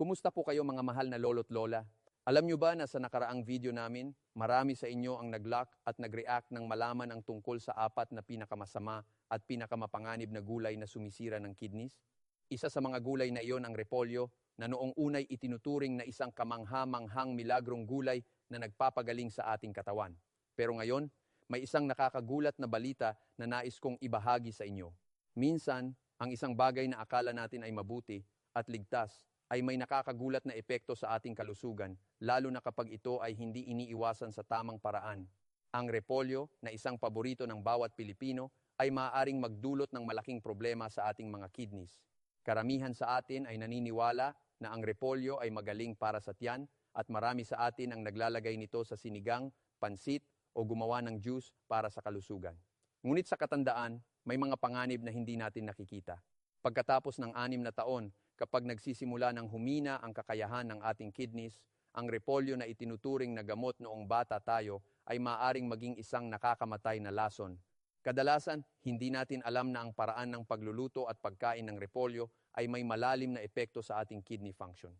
Kumusta po kayo mga mahal na lolo't lola? Alam nyo ba na sa nakaraang video namin, marami sa inyo ang nag-like at nag-react nang malaman ang tungkol sa apat na pinakamasama at pinakamapanganib na gulay na sumisira ng kidneys? Isa sa mga gulay na iyon ang repolyo, na noong unay itinuturing na isang kamangha-manghang milagrong gulay na nagpapagaling sa ating katawan. Pero ngayon, may isang nakakagulat na balita na nais kong ibahagi sa inyo. Minsan, ang isang bagay na akala natin ay mabuti at ligtas ay may nakakagulat na epekto sa ating kalusugan, lalo na kapag ito ay hindi iniiwasan sa tamang paraan. Ang repolyo, na isang paborito ng bawat Pilipino, ay maaaring magdulot ng malaking problema sa ating mga kidneys. Karamihan sa atin ay naniniwala na ang repolyo ay magaling para sa tiyan at marami sa atin ang naglalagay nito sa sinigang, pansit o gumawa ng juice para sa kalusugan. Ngunit sa katandaan, may mga panganib na hindi natin nakikita. Pagkatapos ng 6 na taon, kapag nagsisimula ng humina ang kakayahan ng ating kidneys, ang repolyo na itinuturing na gamot noong bata tayo ay maaaring maging isang nakakamatay na lason. Kadalasan, hindi natin alam na ang paraan ng pagluluto at pagkain ng repolyo ay may malalim na epekto sa ating kidney function.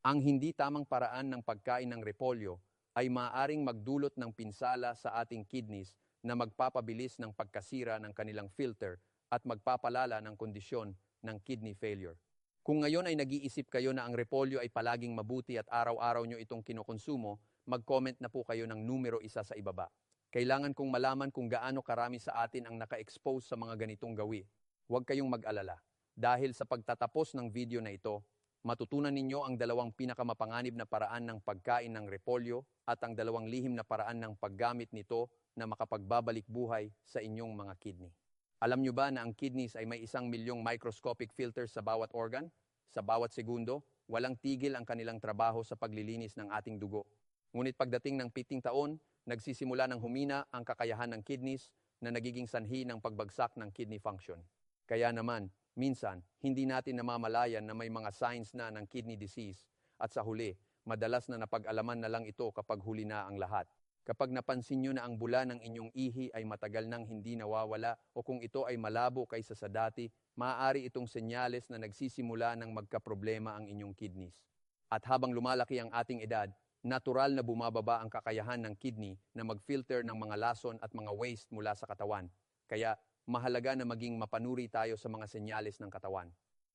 Ang hindi tamang paraan ng pagkain ng repolyo ay maaaring magdulot ng pinsala sa ating kidneys na magpapabilis ng pagkasira ng kanilang filter at magpapalala ng kondisyon ng kidney failure. Kung ngayon ay nag-iisip kayo na ang repolyo ay palaging mabuti at araw-araw nyo itong kinokonsumo, mag-comment na po kayo ng numero 1 sa ibaba. Kailangan kong malaman kung gaano karami sa atin ang naka-expose sa mga ganitong gawi. Huwag kayong mag-alala. Dahil sa pagtatapos ng video na ito, matutunan ninyo ang 2 pinakamapanganib na paraan ng pagkain ng repolyo at ang 2 lihim na paraan ng paggamit nito na makapagbabalik buhay sa inyong mga kidney. Alam nyo ba na ang kidneys ay may 1,000,000 microscopic filters sa bawat organ? Sa bawat segundo, walang tigil ang kanilang trabaho sa paglilinis ng ating dugo. Ngunit pagdating ng 7 taon, nagsisimula ng humina ang kakayahan ng kidneys na nagiging sanhi ng pagbagsak ng kidney function. Kaya naman, minsan, hindi natin namamalayan na may mga signs na ng kidney disease at sa huli, madalas na napag-alaman na lang ito kapag huli na ang lahat. Kapag napansin nyo na ang bula ng inyong ihi ay matagal nang hindi nawawala o kung ito ay malabo kaysa sa dati, maaari itong senyales na nagsisimula ng magkaproblema ang inyong kidneys. At habang lumalaki ang ating edad, natural na bumababa ang kakayahan ng kidney na mag-filter ng mga lason at mga waste mula sa katawan. Kaya mahalaga na maging mapanuri tayo sa mga senyales ng katawan.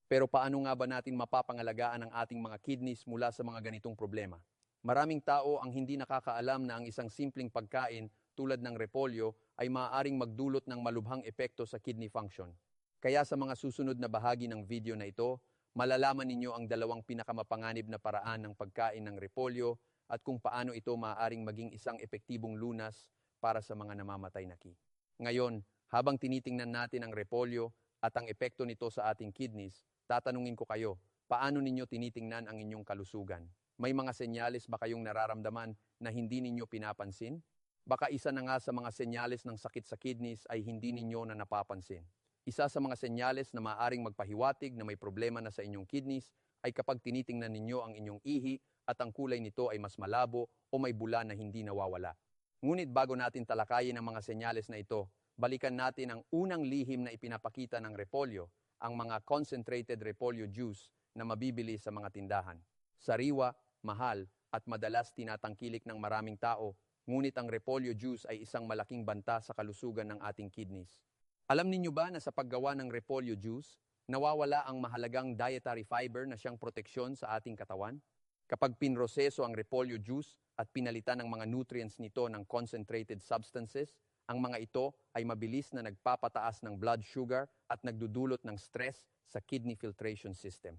Pero paano nga ba natin mapapangalagaan ang ating mga kidneys mula sa mga ganitong problema? Maraming tao ang hindi nakakaalam na ang isang simpleng pagkain tulad ng repolyo ay maaaring magdulot ng malubhang epekto sa kidney function. Kaya sa mga susunod na bahagi ng video na ito, malalaman ninyo ang 2 pinakamapanganib na paraan ng pagkain ng repolyo at kung paano ito maaaring maging isang epektibong lunas para sa mga namamatay na ki. Ngayon, habang tinitingnan natin ang repolyo at ang epekto nito sa ating kidneys, tatanungin ko kayo, paano ninyo tinitingnan ang inyong kalusugan? May mga senyales ba kayong nararamdaman na hindi ninyo pinapansin? Baka isa na nga sa mga senyales ng sakit sa kidneys ay hindi ninyo na napapansin. Isa sa mga senyales na maaaring magpahiwatig na may problema na sa inyong kidneys ay kapag tinitingnan ninyo ang inyong ihi at ang kulay nito ay mas malabo o may bula na hindi nawawala. Ngunit bago natin talakayin ang mga senyales na ito, balikan natin ang unang lihim na ipinapakita ng repolyo, ang mga concentrated repolyo juice na mabibili sa mga tindahan. Sariwa, mahal at madalas tinatangkilik ng maraming tao, ngunit ang repolyo juice ay isang malaking banta sa kalusugan ng ating kidneys. Alam ninyo ba na sa paggawa ng repolyo juice, nawawala ang mahalagang dietary fiber na siyang proteksyon sa ating katawan? Kapag pinroseso ang repolyo juice at pinalitan ng mga nutrients nito ng concentrated substances, ang mga ito ay mabilis na nagpapataas ng blood sugar at nagdudulot ng stress sa kidney filtration system.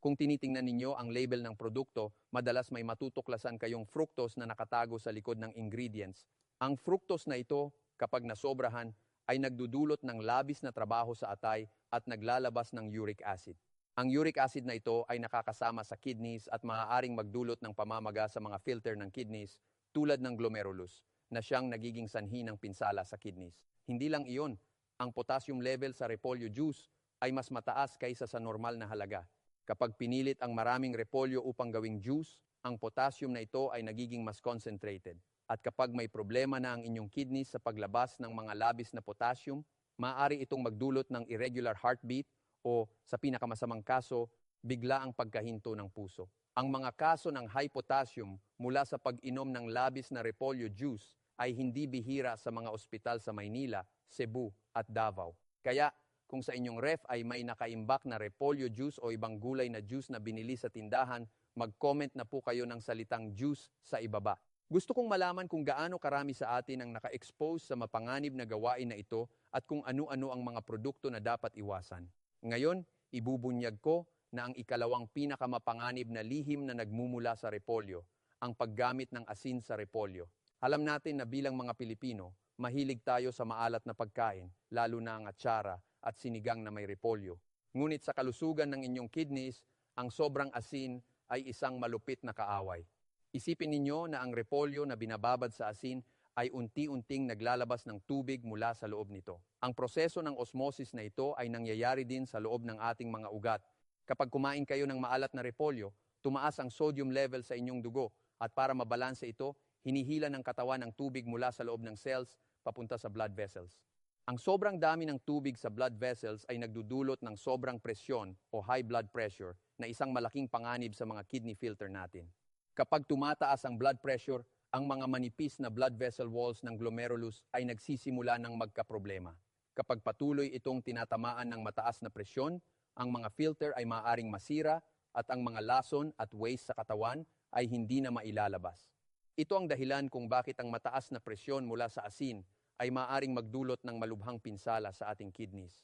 Kung tinitingnan ninyo ang label ng produkto, madalas may matutuklasan kayong fructose na nakatago sa likod ng ingredients. Ang fructose na ito, kapag nasobrahan, ay nagdudulot ng labis na trabaho sa atay at naglalabas ng uric acid. Ang uric acid na ito ay nakakasama sa kidneys at maaaring magdulot ng pamamaga sa mga filter ng kidneys tulad ng glomerulus, na siyang nagiging sanhi ng pinsala sa kidneys. Hindi lang iyon, ang potassium level sa repolyo juice ay mas mataas kaysa sa normal na halaga. Kapag pinilit ang maraming repolyo upang gawing juice, ang potassium na ito ay nagiging mas concentrated. At kapag may problema na ang inyong kidneys sa paglabas ng mga labis na potassium, maaari itong magdulot ng irregular heartbeat o sa pinakamasamang kaso, bigla ang pagkahinto ng puso. Ang mga kaso ng high potassium mula sa pag-inom ng labis na repolyo juice ay hindi bihira sa mga ospital sa Maynila, Cebu at Davao. Kaya kung sa inyong ref ay may nakaimbak na repolyo juice o ibang gulay na juice na binili sa tindahan, mag-comment na po kayo ng salitang juice sa ibaba. Gusto kong malaman kung gaano karami sa atin ang naka-expose sa mapanganib na gawain na ito at kung ano-ano ang mga produkto na dapat iwasan. Ngayon, ibubunyag ko na ang ikalawang pinakamapanganib na lihim na nagmumula sa repolyo, ang paggamit ng asin sa repolyo. Alam natin na bilang mga Pilipino, mahilig tayo sa maalat na pagkain, lalo na ang atsara at sinigang na may repolyo. Ngunit sa kalusugan ng inyong kidneys, ang sobrang asin ay isang malupit na kaaway. Isipin ninyo na ang repolyo na binababad sa asin ay unti-unting naglalabas ng tubig mula sa loob nito. Ang proseso ng osmosis na ito ay nangyayari din sa loob ng ating mga ugat. Kapag kumain kayo ng maalat na repolyo, tumaas ang sodium level sa inyong dugo at para mabalanse ito, hinihila ng katawan ng tubig mula sa loob ng cells papunta sa blood vessels. Ang sobrang dami ng tubig sa blood vessels ay nagdudulot ng sobrang presyon o high blood pressure na isang malaking panganib sa mga kidney filter natin. Kapag tumataas ang blood pressure, ang mga manipis na blood vessel walls ng glomerulus ay nagsisimula ng magkaproblema. Kapag patuloy itong tinatamaan ng mataas na presyon, ang mga filter ay maaaring masira at ang mga lason at waste sa katawan ay hindi na mailalabas. Ito ang dahilan kung bakit ang mataas na presyon mula sa asin ay maaaring magdulot ng malubhang pinsala sa ating kidneys.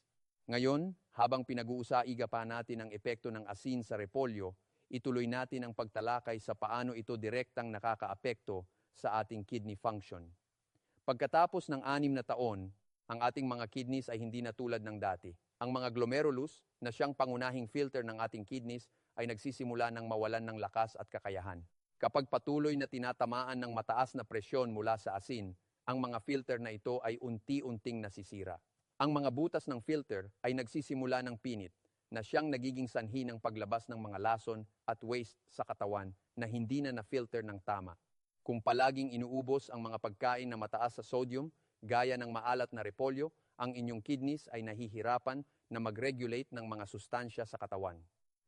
Ngayon, habang pinag-uusahiga pa natin ang epekto ng asin sa repolyo, ituloy natin ang pagtalakay sa paano ito direktang nakakaapekto sa ating kidney function. Pagkatapos ng 6 na taon, ang ating mga kidneys ay hindi na tulad ng dati. Ang mga glomerulus na siyang pangunahing filter ng ating kidneys ay nagsisimula ng mawalan ng lakas at kakayahan. Kapag patuloy na tinatamaan ng mataas na presyon mula sa asin, ang mga filter na ito ay unti-unting nasisira. Ang mga butas ng filter ay nagsisimula ng pinit na siyang nagiging sanhi ng paglabas ng mga lason at waste sa katawan na hindi na na-filter ng tama. Kung palaging inuubos ang mga pagkain na mataas sa sodium, gaya ng maalat na repolyo, ang inyong kidneys ay nahihirapan na mag-regulate ng mga sustansya sa katawan.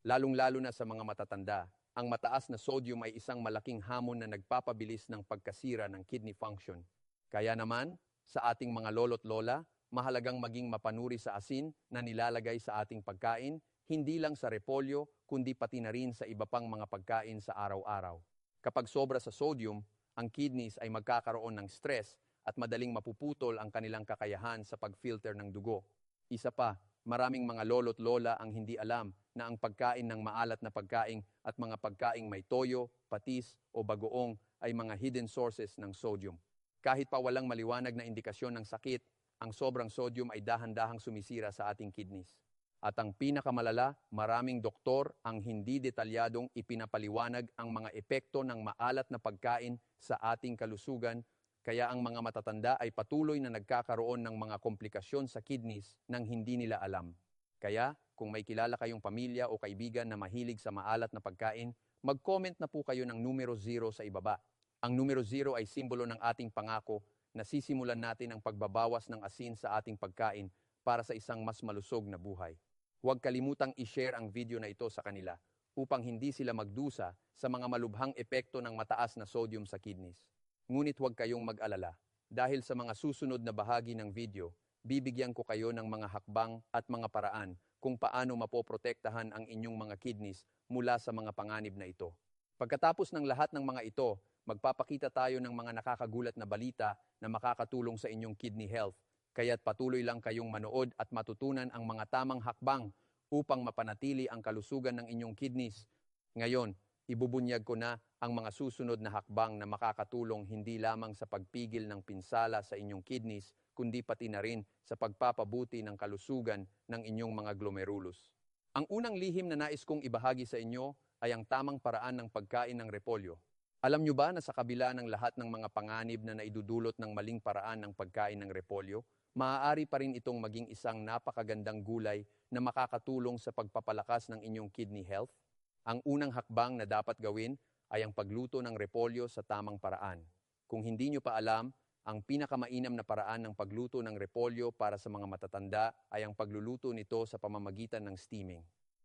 Lalong-lalo na sa mga matatanda, ang mataas na sodium ay isang malaking hamon na nagpapabilis ng pagkasira ng kidney function. Kaya naman, sa ating mga lolo't lola, mahalagang maging mapanuri sa asin na nilalagay sa ating pagkain, hindi lang sa repolyo, kundi pati na rin sa iba pang mga pagkain sa araw-araw. Kapag sobra sa sodium, ang kidneys ay magkakaroon ng stress at madaling mapuputol ang kanilang kakayahan sa pag-filter ng dugo. Isa pa, maraming mga lolo't lola ang hindi alam na ang pagkain ng maalat na pagkain at mga pagkaing may toyo, patis o bagoong ay mga hidden sources ng sodium. Kahit pa walang maliwanag na indikasyon ng sakit, ang sobrang sodium ay dahan-dahang sumisira sa ating kidneys. At ang pinakamalala, maraming doktor ang hindi detalyadong ipinapaliwanag ang mga epekto ng maalat na pagkain sa ating kalusugan, kaya ang mga matatanda ay patuloy na nagkakaroon ng mga komplikasyon sa kidneys nang hindi nila alam. Kaya, kung may kilala kayong pamilya o kaibigan na mahilig sa maalat na pagkain, mag-comment na po kayo ng numero 0 sa ibaba. Ang numero 0 ay simbolo ng ating pangako na sisimulan natin ang pagbabawas ng asin sa ating pagkain para sa isang mas malusog na buhay. Huwag kalimutang i-share ang video na ito sa kanila upang hindi sila magdusa sa mga malubhang epekto ng mataas na sodium sa kidneys. Ngunit huwag kayong mag-alala. Dahil sa mga susunod na bahagi ng video, bibigyan ko kayo ng mga hakbang at mga paraan kung paano mapoprotektahan ang inyong mga kidneys mula sa mga panganib na ito. Pagkatapos ng lahat ng mga ito, magpapakita tayo ng mga nakakagulat na balita na makakatulong sa inyong kidney health. Kaya't patuloy lang kayong manood at matutunan ang mga tamang hakbang upang mapanatili ang kalusugan ng inyong kidneys. Ngayon, ibubunyag ko na ang mga susunod na hakbang na makakatulong hindi lamang sa pagpigil ng pinsala sa inyong kidneys, kundi pati na rin sa pagpapabuti ng kalusugan ng inyong mga glomerulus. Ang unang lihim na nais kong ibahagi sa inyo ay ang tamang paraan ng pagkain ng repolyo. Alam nyo ba na sa kabila ng lahat ng mga panganib na naidudulot ng maling paraan ng pagkain ng repolyo, maaari pa rin itong maging isang napakagandang gulay na makakatulong sa pagpapalakas ng inyong kidney health? Ang unang hakbang na dapat gawin ay ang pagluto ng repolyo sa tamang paraan. Kung hindi nyo pa alam, ang pinakamainam na paraan ng pagluto ng repolyo para sa mga matatanda ay ang pagluluto nito sa pamamagitan ng steaming.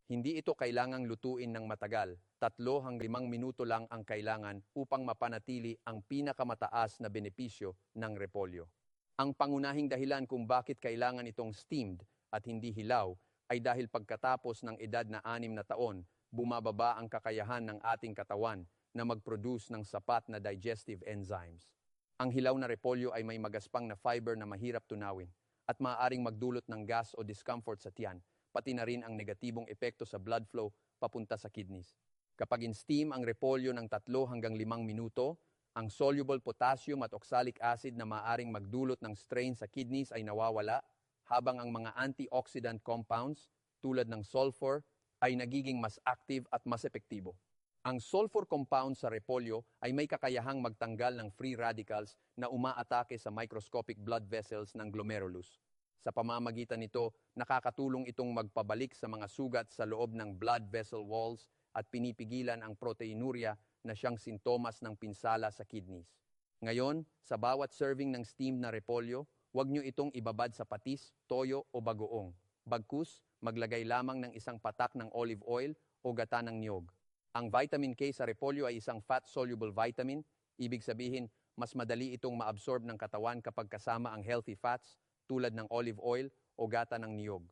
Hindi ito kailangang lutuin ng matagal. 3 hanggang 5 minuto lang ang kailangan upang mapanatili ang pinakamataas na benepisyo ng repolyo. Ang pangunahing dahilan kung bakit kailangan itong steamed at hindi hilaw ay dahil pagkatapos ng edad na 6 na taon, bumababa ang kakayahan ng ating katawan na mag-produce ng sapat na digestive enzymes. Ang hilaw na repolyo ay may magaspang na fiber na mahirap tunawin at maaaring magdulot ng gas o discomfort sa tiyan, pati na rin ang negatibong epekto sa blood flow papunta sa kidneys. Kapag in-steam ang repolyo ng 3 hanggang 5 minuto, ang soluble potassium at oxalic acid na maaaring magdulot ng strain sa kidneys ay nawawala, habang ang mga antioxidant compounds tulad ng sulfur ay nagiging mas active at mas epektibo. Ang sulfur compound sa repolyo ay may kakayahang magtanggal ng free radicals na umaatake sa microscopic blood vessels ng glomerulus. Sa pamamagitan nito, nakakatulong itong magpabalik sa mga sugat sa loob ng blood vessel walls at pinipigilan ang proteinuria na siyang sintomas ng pinsala sa kidneys. Ngayon, sa bawat serving ng steamed na repolyo, huwag nyo itong ibabad sa patis, toyo o bagoong. Bagkus, maglagay lamang ng isang patak ng olive oil o gata ng niyog. Ang vitamin K sa repolyo ay isang fat-soluble vitamin, ibig sabihin mas madali itong maabsorb ng katawan kapag kasama ang healthy fats tulad ng olive oil o gata ng niyog.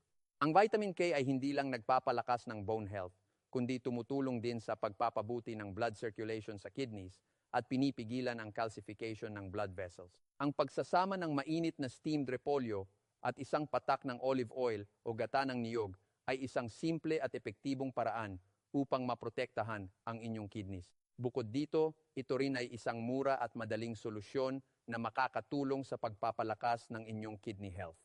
Ang vitamin K ay hindi lang nagpapalakas ng bone health, kundi tumutulong din sa pagpapabuti ng blood circulation sa kidneys at pinipigilan ang calcification ng blood vessels. Ang pagsasama ng mainit na steamed repolyo at isang patak ng olive oil o gata ng niyog ay isang simple at epektibong paraan upang maprotektahan ang inyong kidneys. Bukod dito, ito rin ay isang mura at madaling solusyon na makakatulong sa pagpapalakas ng inyong kidney health.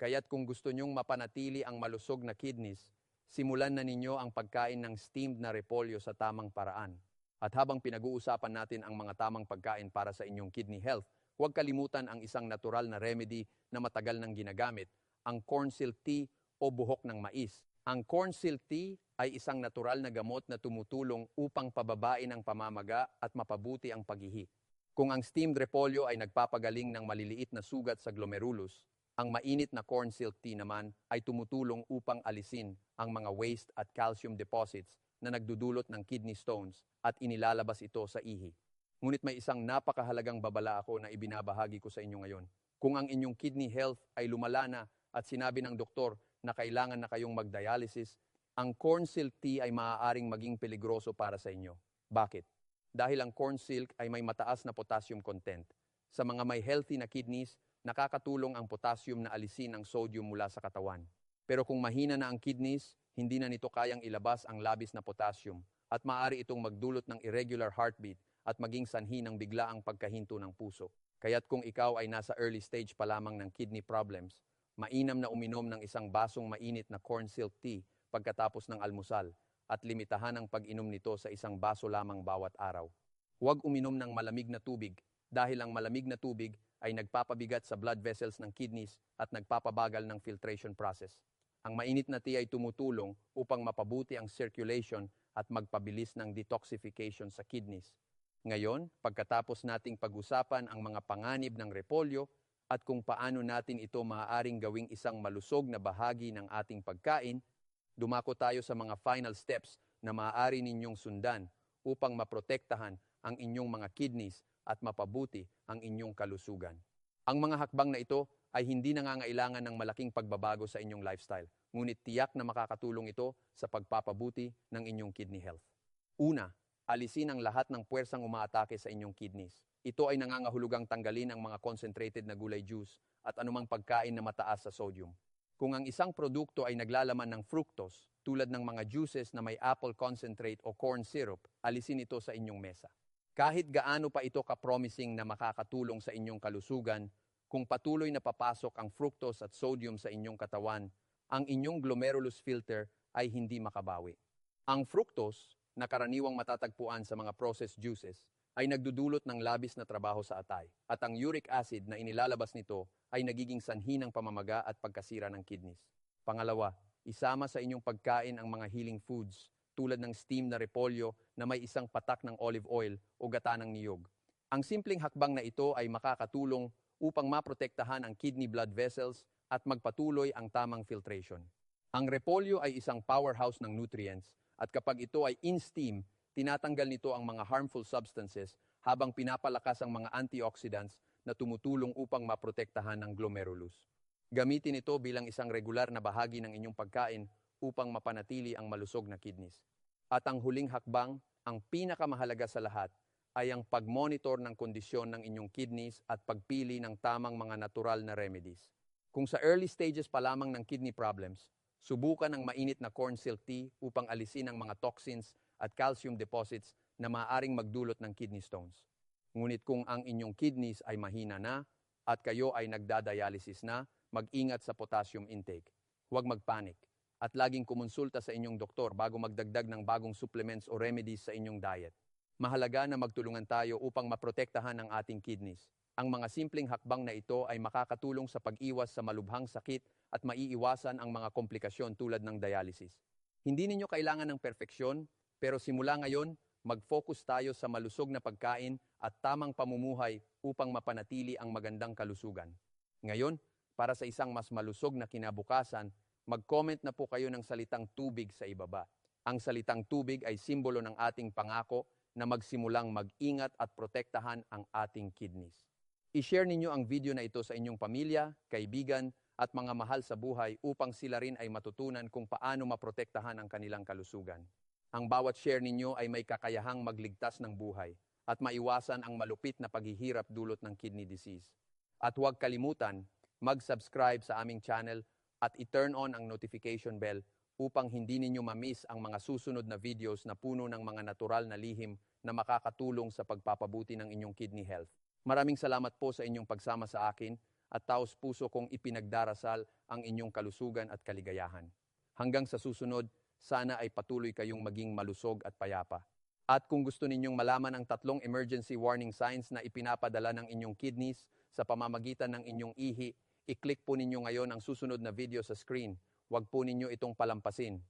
Kaya't kung gusto nyong mapanatili ang malusog na kidneys, simulan na ninyo ang pagkain ng steamed na repolyo sa tamang paraan. At habang pinag-uusapan natin ang mga tamang pagkain para sa inyong kidney health, huwag kalimutan ang isang natural na remedy na matagal nang ginagamit, ang corn silk tea o buhok ng mais. Ang corn silk tea ay isang natural na gamot na tumutulong upang pababain ang pamamaga at mapabuti ang paghihi. Kung ang steamed repolyo ay nagpapagaling ng maliliit na sugat sa glomerulus, ang mainit na corn silk tea naman ay tumutulong upang alisin ang mga waste at calcium deposits na nagdudulot ng kidney stones at inilalabas ito sa ihi. Ngunit may isang napakahalagang babala ako na ibinabahagi ko sa inyo ngayon. Kung ang inyong kidney health ay lumala na at sinabi ng doktor na kailangan na kayong mag-dialysis, ang corn silk tea ay maaaring maging peligroso para sa inyo. Bakit? Dahil ang corn silk ay may mataas na potassium content. Sa mga may healthy na kidneys, nakakatulong ang potassium na alisin ang sodium mula sa katawan. Pero kung mahina na ang kidneys, hindi na nito kayang ilabas ang labis na potassium at maaari itong magdulot ng irregular heartbeat at maging sanhi ng biglaang pagkahinto ng puso. Kaya't kung ikaw ay nasa early stage pa lamang ng kidney problems, mainam na uminom ng isang basong mainit na corn silk tea pagkatapos ng almusal at limitahan ang pag-inom nito sa isang baso lamang bawat araw. Huwag uminom ng malamig na tubig dahil ang malamig na tubig ay nagpapabigat sa blood vessels ng kidneys at nagpapabagal ng filtration process. Ang mainit na tea ay tumutulong upang mapabuti ang circulation at magpabilis ng detoxification sa kidneys. Ngayon, pagkatapos nating pag-usapan ang mga panganib ng repolyo at kung paano natin ito maaaring gawing isang malusog na bahagi ng ating pagkain, dumako tayo sa mga final steps na maaari ninyong sundan upang maprotektahan ang inyong mga kidneys at mapabuti ang inyong kalusugan. Ang mga hakbang na ito ay hindi nangangailangan ng malaking pagbabago sa inyong lifestyle, ngunit tiyak na makakatulong ito sa pagpapabuti ng inyong kidney health. Una, alisin ang lahat ng puwersang umaatake sa inyong kidneys. Ito ay nangangahulugang tanggalin ang mga concentrated na gulay juice at anumang pagkain na mataas sa sodium. Kung ang isang produkto ay naglalaman ng fructose, tulad ng mga juices na may apple concentrate o corn syrup, alisin ito sa inyong mesa. Kahit gaano pa ito ka-promising na makakatulong sa inyong kalusugan, kung patuloy na papasok ang fructose at sodium sa inyong katawan, ang inyong glomerulus filter ay hindi makabawi. Ang fructose, na karaniwang matatagpuan sa mga processed juices, ay nagdudulot ng labis na trabaho sa atay, at ang uric acid na inilalabas nito ay nagiging sanhi ng pamamaga at pagkasira ng kidneys. Pangalawa, isama sa inyong pagkain ang mga healing foods tulad ng steamed na repolyo na may isang patak ng olive oil o gata ng niyog. Ang simpleng hakbang na ito ay makakatulong upang maprotektahan ang kidney blood vessels at magpatuloy ang tamang filtration. Ang repolyo ay isang powerhouse ng nutrients at kapag ito ay in steam, tinatanggal nito ang mga harmful substances habang pinapalakas ang mga antioxidants na tumutulong upang maprotektahan ng glomerulus. Gamitin ito bilang isang regular na bahagi ng inyong pagkain upang mapanatili ang malusog na kidneys. At ang huling hakbang, ang pinakamahalaga sa lahat, ay ang pag-monitor ng kondisyon ng inyong kidneys at pagpili ng tamang mga natural na remedies. Kung sa early stages pa lamang ng kidney problems, subukan ang mainit na corn silk tea upang alisin ang mga toxins at calcium deposits na maaaring magdulot ng kidney stones. Ngunit kung ang inyong kidneys ay mahina na at kayo ay nagdadialysis na, mag-ingat sa potassium intake. Huwag magpanik at laging kumonsulta sa inyong doktor bago magdagdag ng bagong supplements o remedies sa inyong diet. Mahalaga na magtulungan tayo upang maprotektahan ang ating kidneys. Ang mga simpleng hakbang na ito ay makakatulong sa pag-iwas sa malubhang sakit at maiiwasan ang mga komplikasyon tulad ng dialysis. Hindi ninyo kailangan ng perfeksyon, pero simula ngayon, mag-focus tayo sa malusog na pagkain at tamang pamumuhay upang mapanatili ang magandang kalusugan. Ngayon, para sa isang mas malusog na kinabukasan, mag-comment na po kayo ng salitang tubig sa ibaba. Ang salitang tubig ay simbolo ng ating pangako na magsimulang mag-ingat at protektahan ang ating kidneys. I-share ninyo ang video na ito sa inyong pamilya, kaibigan, at mga mahal sa buhay upang sila rin ay matutunan kung paano maprotektahan ang kanilang kalusugan. Ang bawat share ninyo ay may kakayahang magligtas ng buhay at maiwasan ang malupit na paghihirap dulot ng kidney disease. At huwag kalimutan, mag-subscribe sa aming channel at i-turn on ang notification bell upang hindi ninyo ma-miss ang mga susunod na videos na puno ng mga natural na lihim na makakatulong sa pagpapabuti ng inyong kidney health. Maraming salamat po sa inyong pagsama sa akin at taos puso kong ipinagdarasal ang inyong kalusugan at kaligayahan. Hanggang sa susunod, sana ay patuloy kayong maging malusog at payapa. At kung gusto ninyong malaman ang 3 emergency warning signs na ipinapadala ng inyong kidneys sa pamamagitan ng inyong ihi, i-click po ninyo ngayon ang susunod na video sa screen. Huwag po ninyo itong palampasin.